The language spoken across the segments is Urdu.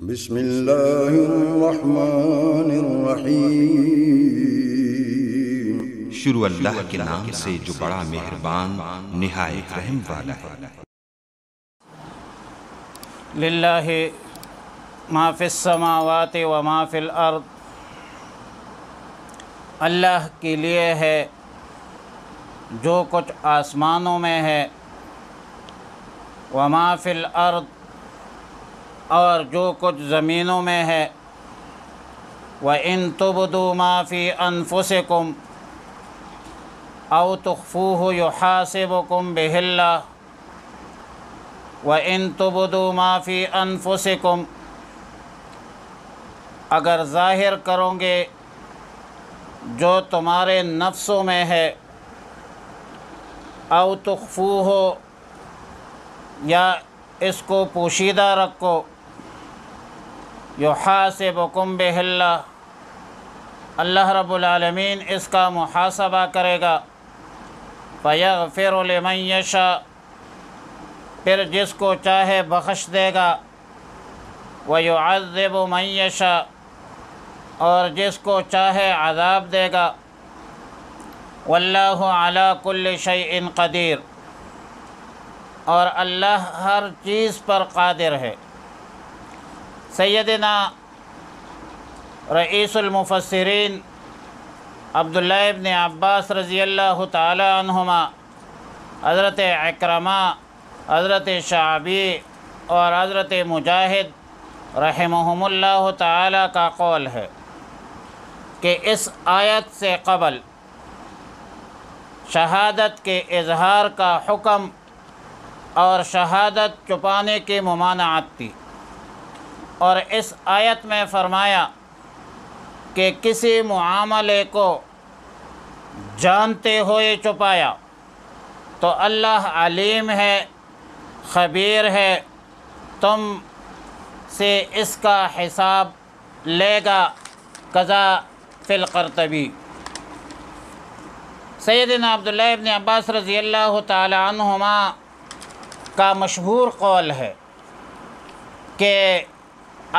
بسم اللہ الرحمن الرحیم۔ شروع اللہ کے نام سے جو بڑا مہربان نہایت رحم والا ہے۔ للہ ما فی السماوات و ما فی الارض، اللہ کے لیے ہے جو کچھ آسمانوں میں ہے، وما فی الارض، اور جو کچھ زمینوں میں ہے، وَإِن تُبْدُوا مَا فِي أَنفُسِكُمْ أَوْ تُخْفُوهُ يُحَاسِبُكُمْ بِهِ اللَّهُ وَإِن تُبْدُوا مَا فِي أَنفُسِكُمْ، اگر ظاہر کرو گے جو تمہارے نفسوں میں ہے، أَوْ تُخْفُوهُ، یا اس کو پوشیدہ رکھو، یحاسبکم بہ اللہ، اللہ رب العالمین اس کا محاسبہ کرے گا، فیغفر لمن یشاء، پھر جس کو چاہے بخش دے گا، ویعذب من یشاء، اور جس کو چاہے عذاب دے گا، واللہ علی کل شیء قدیر، اور اللہ ہر چیز پر قادر ہے۔ سیدنا رئیس المفسرین عبداللہ ابن عباس رضی اللہ تعالی عنہما، حضرت اکرمہ، حضرت شعبی اور حضرت مجاہد رحمہم اللہ تعالی کا قول ہے کہ اس آیت سے قبل شہادت کے اظہار کا حکم اور شہادت چھپانے کی ممانعت تھی، اور اس آیت میں فرمایا کہ کسی معاملے کو جانتے ہوئے چھپایا تو اللہ علیم ہے، خبیر ہے، تم سے اس کا حساب لے گا، قضا فی القرطبی۔ سیدنا عبداللہ ابن عباس رضی اللہ تعالی عنہما کا مشہور قول ہے کہ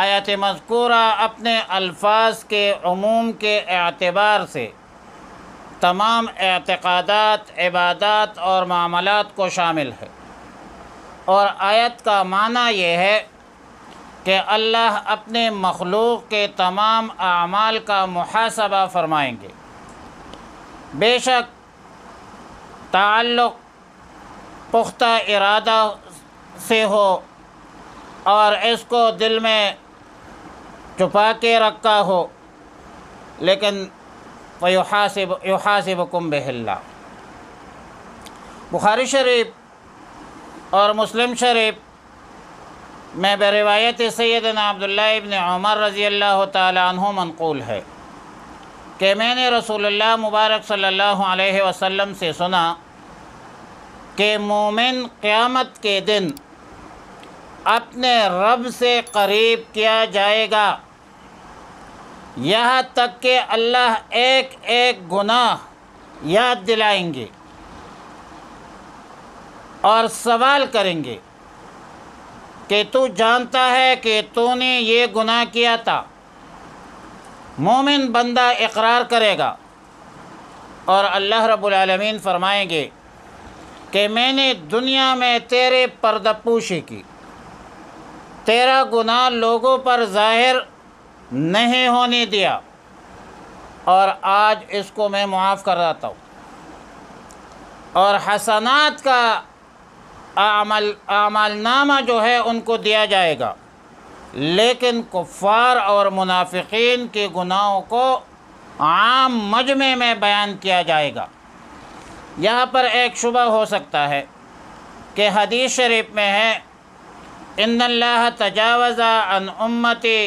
آیت مذکورہ اپنے الفاظ کے عموم کے اعتبار سے تمام اعتقادات، عبادات اور معاملات کو شامل ہے، اور آیت کا معنی یہ ہے کہ اللہ اپنے مخلوق کے تمام اعمال کا محاسبہ فرمائیں گے، بے شک تعلق پختہ ارادہ سے ہو اور اس کو دل میں چھپا کے رکھا ہو، لیکن یحاسبکم بہ اللہ۔ بخاری شریف اور مسلم شریف میں بروایت سیدنا عبداللہ ابن عمر رضی اللہ تعالی عنہ منقول ہے کہ میں نے رسول اللہ مبارک صلی اللہ علیہ وسلم سے سنا کہ مومن قیامت کے دن اپنے رب سے قریب کیا جائے گا، یہاں تک کہ اللہ ایک ایک گناہ یاد دلائیں گے اور سوال کریں گے کہ تو جانتا ہے کہ تو نے یہ گناہ کیا تھا؟ مومن بندہ اقرار کرے گا، اور اللہ رب العالمین فرمائیں گے کہ میں نے دنیا میں تیرے پردہ پوشی کی، تیرا گناہ لوگوں پر ظاہر نہیں ہونے دیا، اور آج اس کو میں معاف کر دیتا ہوں، اور حسنات کا اعمال نامہ جو ہے ان کو دیا جائے گا، لیکن کفار اور منافقین کے گناہوں کو عام مجمع میں بیان کیا جائے گا۔ یہاں پر ایک شبہ ہو سکتا ہے کہ حدیث شریف میں ہے ان اللہ تجاوز عن امتی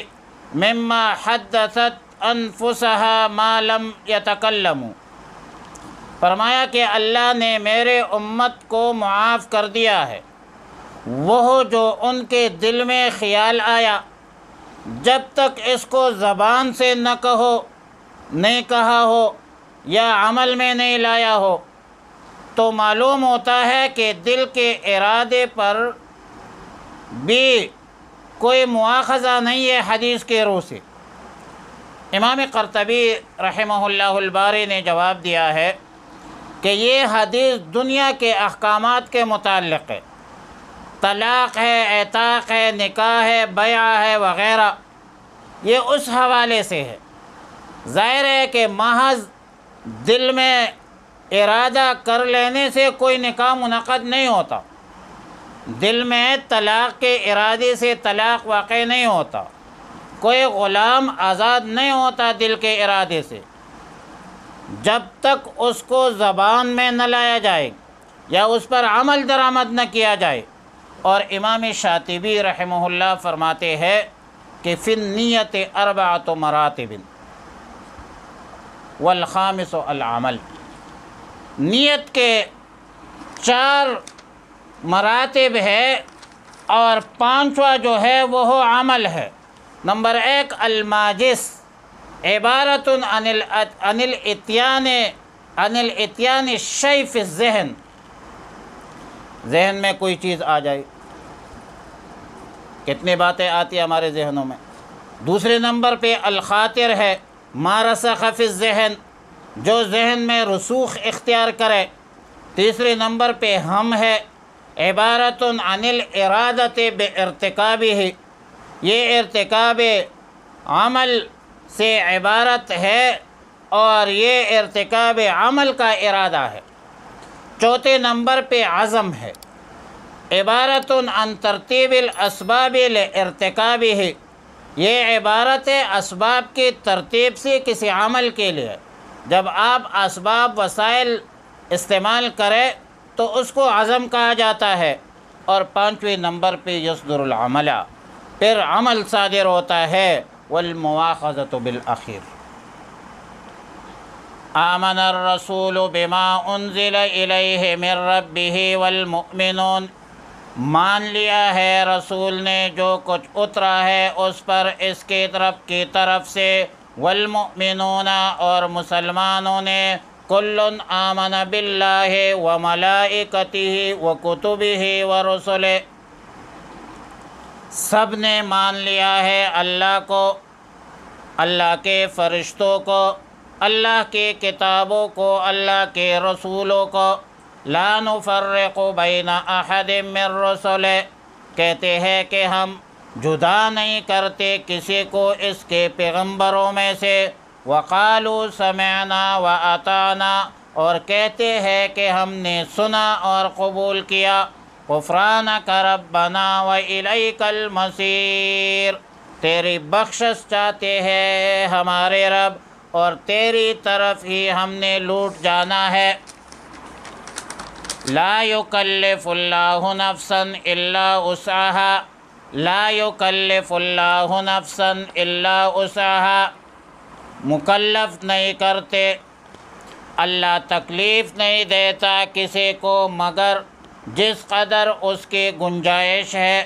مما حدثت انفسها ما لم یتکلموا، فرمایا کہ اللہ نے میرے امت کو معاف کر دیا ہے وہ جو ان کے دل میں خیال آیا، جب تک اس کو زبان سے نہ کہا ہو یا عمل میں نہیں لایا ہو، تو معلوم ہوتا ہے کہ دل کے ارادے پر بھی کوئی مواخذہ نہیں ہے حدیث کے روح سے۔ امام قرطبی رحمہ اللہ الباری نے جواب دیا ہے کہ یہ حدیث دنیا کے احکامات کے متعلق ہے، طلاق ہے، عتاق ہے، نکاح ہے، بیعہ ہے وغیرہ، یہ اس حوالے سے ہے۔ ظاہر ہے کہ محض دل میں ارادہ کر لینے سے کوئی نکاح منعقد نہیں ہوتا، دل میں طلاق کے ارادے سے طلاق واقع نہیں ہوتا، کوئی غلام آزاد نہیں ہوتا دل کے ارادے سے، جب تک اس کو زبان میں نہ لایا جائے یا اس پر عمل درآمد نہ کیا جائے۔ اور امام شاطبی رحمہ اللہ فرماتے ہیں کہ فی النیت اربعۃ مراتب والخامس العمل، نیت کے 4 مراتب ہے اور 5واں جو ہے وہ عمل ہے۔ نمبر 1 الماجس، عبارت عن الاتیان الشیء فی الذہن، ذہن میں کوئی چیز آ جائے، کتنی باتیں آتی ہیں ہمارے ذہنوں میں۔ دوسرے نمبر پہ الخاطر ہے، ما رسخ فی الذہن، جو ذہن میں رسوخ اختیار کرے۔ تیسرے نمبر پہ ہم ہے، عبارت عن الارادۃ بارتکابہ، یہ ارتکاب عمل سے عبارت ہے اور یہ ارتکاب عمل کا ارادہ ہے۔ چوتھے نمبر پہ عزم ہے، عبارت عن ترتیب الاسباب لارتکابہ، یہ عبارت ہے اسباب کی ترتیب سے کسی عمل کے لیے، جب آپ اسباب وسائل استعمال کریں تو اس کو عزم کہا جاتا ہے۔ اور 5ویں نمبر پہ یصدر العمل، پھر عمل صادر ہوتا ہے، والمواخذۃ بالأخیر۔ آمن الرسول بما انزل الیہ من ربہ والمؤمنون، مان لیا ہے رسول نے جو کچھ اترا ہے اس پر اس کی طرف سے، والمؤمنون، اور مسلمانوں نے، کل آمن باللہ وملائکتہ وکتبہ ورسلہ، سب نے مان لیا ہے اللہ کو، اللہ کے فرشتوں کو، اللہ کی کتابوں کو، اللہ کے رسولوں کو۔ لا نفرق بین احد من رسلہ، کہتے ہیں کہ ہم جدا نہیں کرتے کسی کو اس کے پیغمبروں میں سے۔ وقالوا سمعنا واطعنا، اور کہتے ہیں کہ ہم نے سنا اور قبول کیا۔ غفرانک ربنا والیک المصیر، تیری بخشش چاہتے ہیں ہمارے رب اور تیری طرف ہی ہم نے لوٹ جانا ہے۔ لا یکلف اللہ نفسا الا وسعها، لا یکلف اللہ نفسا الا وسعها، مکلف نہیں کرتے، اللہ تکلیف نہیں دیتا کسی کو مگر جس قدر اس کی گنجائش ہے۔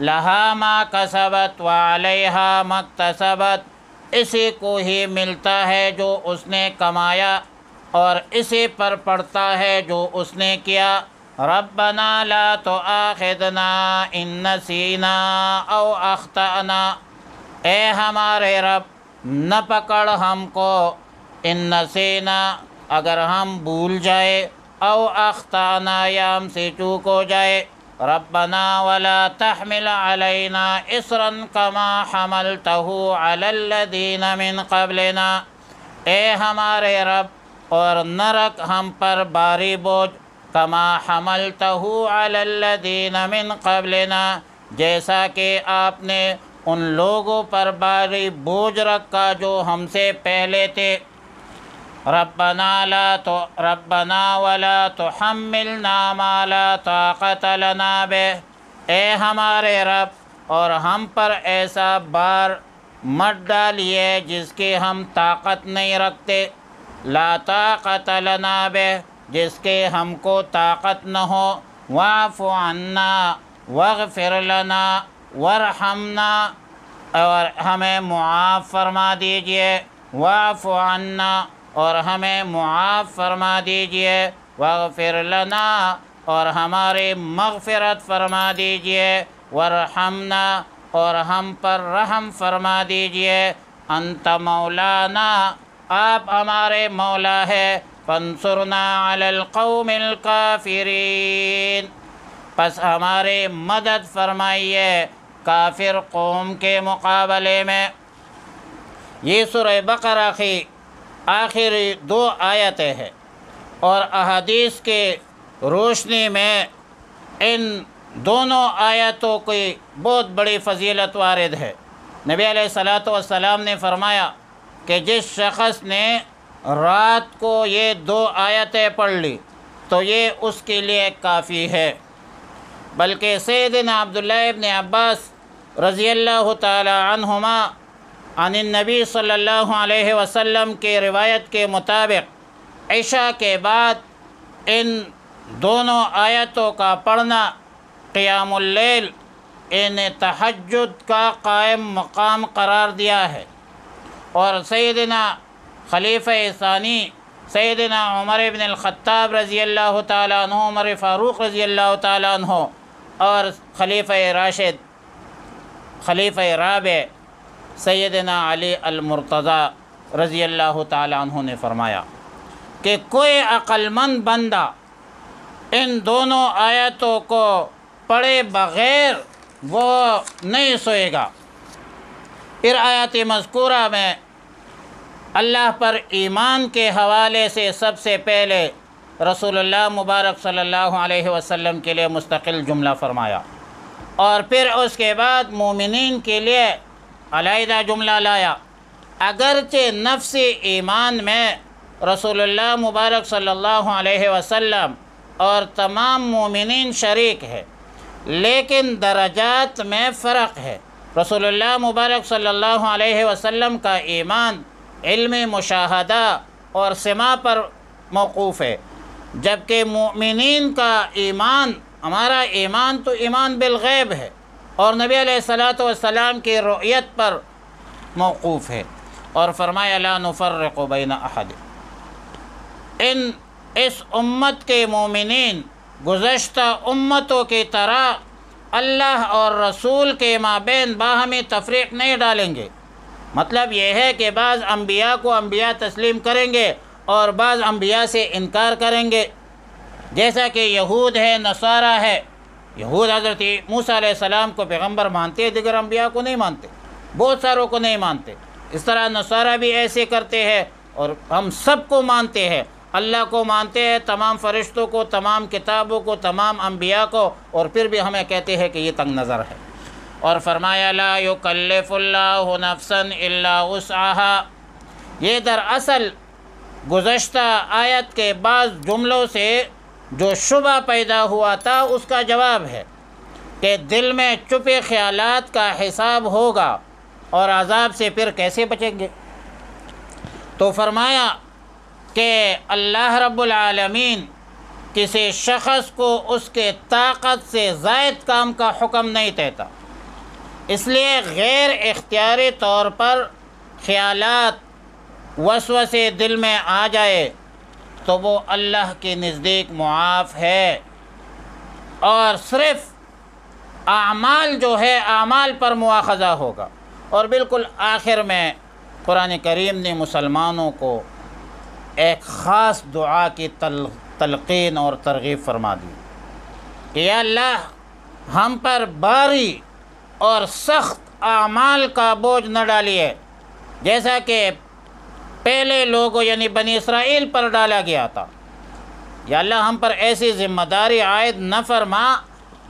لہا ما کسبت وعلیہا ما اکتسبت، اسی کو ہی ملتا ہے جو اس نے کمایا اور اسی پر پڑتا ہے جو اس نے کیا۔ ربنا لا تؤاخذنا ان نسینا او اخطأنا، اے ہمارے رب نہ پکڑ ہم کو، ان نسینا، اگر ہم بھول جائے، او اخطأنا، یا ہم سے چوک ہو جائے۔ ربنا ولا تحمل علینا اصرا کما حملتہ علی الذین من قبلنا، اے ہمارے رب اور نہ رکھ ہم پر باری بوجھ، کما حملتہ علی الذین من قبلنا، جیسا کہ آپ نے ان لوگوں پر باری بوجھ رکھا جو ہم سے پہلے تھے۔ ربنا ولا تحملنا ما لا طاقت لنا بہ، اے ہمارے رب اور ہم پر ایسا بار مت ڈالیے جس کی ہم طاقت نہیں رکھتے، لا طاقت لنا بہ، جس کے ہم کو طاقت نہ ہو۔ واعف عنا واغفر لنا وارحمنا، اور ہمیں معاف فرما دیجئے۔ واعف عنا، اور ہمیں معاف فرما دیجئے۔ واغفر لنا، اور ہماری مغفرت فرما دیجئے۔ وارحمنا، اور ہم پر رحم فرما دیجئے، انت مولانا، آپ ہمارے مولا ہے، فانصرنا علی القوم الکافرین، پس ہمارے مدد فرمائیے کافر قوم کے مقابلے میں۔ یہ سورہ بقرہ کی آخری 2 آیتیں ہیں، اور احادیث کے روشنی میں ان دونوں آیتوں کی بہت بڑی فضیلت وارد ہے۔ نبی علیہ الصلاۃ والسلام نے فرمایا کہ جس شخص نے رات کو یہ 2 آیتیں پڑھ لی تو یہ اس کے لیے کافی ہے۔ بلکہ سیدنا عبداللہ ابن عباس رضی اللہ تعالی عنہما عن النبی صلی اللہ علیہ وسلم کے روایت کے مطابق عشاء کے بعد ان دونوں آیتوں کا پڑھنا قیام اللیل، تہجد کا قائم مقام قرار دیا ہے۔ اور سیدنا خلیفہ ثانی سیدنا عمر بن الخطاب رضی اللہ تعالیٰ عنہ، عمر فاروق رضی اللہ تعالیٰ عنہ، اور خلیفہ راشد، خلیفہ رابع سیدنا علی المرتضی رضی اللہ تعالیٰ عنہ نے فرمایا کہ کوئی عقل مند بندہ ان دونوں آیتوں کو پڑھے بغیر وہ نہیں سوئے گا۔ پھر آیات مذکورہ میں اللہ پر ایمان کے حوالے سے سب سے پہلے رسول اللہ مبارک صلی اللہ علیہ وسلم کے لیے مستقل جملہ فرمایا، اور پھر اس کے بعد مومنین کے لیے علیحدہ جملہ لایا۔ اگرچہ نفس ایمان میں رسول اللہ مبارک صلی اللہ علیہ وسلم اور تمام مومنین شریک ہے، لیکن درجات میں فرق ہے۔ رسول اللہ مبارک صلی اللہ علیہ وسلم کا ایمان علم مشاہدہ اور سماع پر موقوف ہے، جبکہ مومنین کا ایمان، ہمارا ایمان تو ایمان بالغیب ہے اور نبی علیہ الصلاۃ والسلام کی رؤیت پر موقوف ہے۔ اور فرمایا لا نفرق بین احد، اس امت کے مومنین گزشتہ امتوں کی طرح اللہ اور رسول کے مابین باہمی تفریق نہیں ڈالیں گے۔ مطلب یہ ہے کہ بعض انبیاء کو انبیاء تسلیم کریں گے اور بعض انبیاء سے انکار کریں گے، جیسا کہ یہود ہے، نصارہ ہے۔ یہود حضرت موسیٰ علیہ السلام کو پیغمبر مانتے ہیں، دیگر انبیاء کو نہیں مانتے، بہت ساروں کو نہیں مانتے۔ اس طرح نصارہ بھی ایسے کرتے ہیں، اور ہم سب کو مانتے ہیں، اللہ کو مانتے ہیں، تمام فرشتوں کو، تمام کتابوں کو، تمام انبیاء کو، اور پھر بھی ہمیں کہتے ہیں کہ یہ تنگ نظر ہے۔ اور فرمایا لا یکلف اللہ نفسا الا وسعها، یہ دراصل گزشتہ آیت کے بعض جملوں سے جو شبہ پیدا ہوا تھا اس کا جواب ہے کہ دل میں چھپے خیالات کا حساب ہوگا اور عذاب سے پھر کیسے بچیں گے۔ تو فرمایا کہ اللہ رب العالمین کسی شخص کو اس کے طاقت سے زائد کام کا حکم نہیں دیتا، اس لیے غیر اختیاری طور پر خیالات وسوسے دل میں آ جائے تو وہ اللہ کے نزدیک معاف ہے، اور صرف اعمال جو ہے اعمال پر مواخذہ ہوگا۔ اور بالکل آخر میں قرآن کریم نے مسلمانوں کو ایک خاص دعا کی تلقین اور ترغیب فرما دی کہ یا اللہ ہم پر بھاری اور سخت اعمال کا بوجھ نہ ڈالیے، جیسا کہ پہلے لوگوں یعنی بنی اسرائیل پر ڈالا گیا تھا۔ یا اللہ ہم پر ایسی ذمہ داری عائد نہ فرما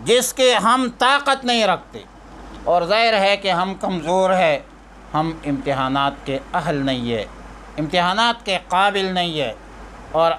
جس کے ہم طاقت نہیں رکھتے، اور ظاہر ہے کہ ہم کمزور ہیں، ہم امتحانات کے اہل نہیں ہے، امتحانات کے قابل نہیں ہے، اور